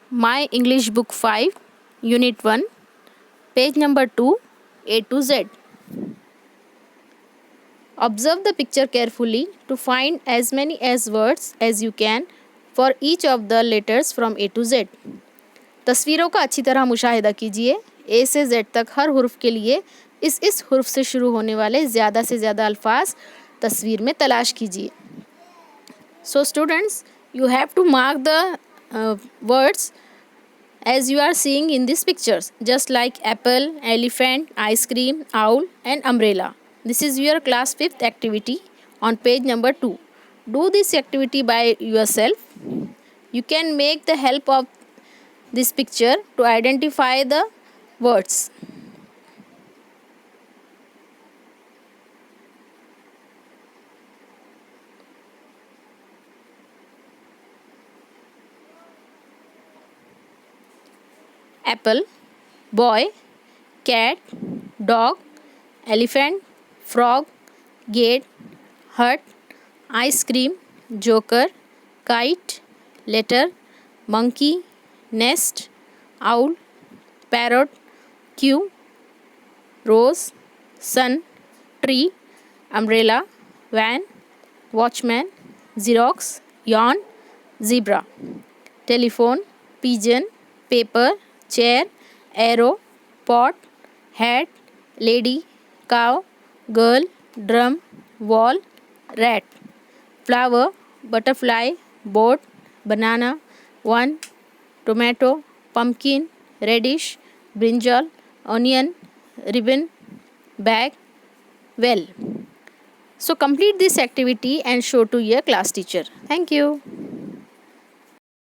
My English Book 5, Unit 1, page number 2, A to Z. Observe the picture carefully to find as many as words as you can for each of the letters from A to Z. तस्वीरों का अच्छी तरह मुशाहिदा कीजिए. ए से Z तक हर हुर्फ के लिए इस हुर्फ से शुरू होने वाले ज़्यादा से ज़्यादा अल्फाज तस्वीर में तलाश कीजिए. So students, you have to mark the words as you are seeing in these pictures, just like apple, elephant, ice cream, owl and umbrella. This is your class 5th activity on page number 2. Do this activity by yourself. You can make the help of this picture to identify the words. Apple, boy, cat, dog, elephant, frog, gate, hut, ice cream, joker, kite, letter, monkey, nest, owl, parrot, queue, rose, sun, tree, umbrella, van, watchman, xerox, yarn, zebra, telephone, pigeon, paper, chair, arrow, pot, hat, lady, cow, girl, drum, wall, rat, flower, butterfly, boat, banana, one, tomato, pumpkin, radish, brinjal, onion, ribbon, bag, well. So complete this activity and show to your class teacher. Thank you.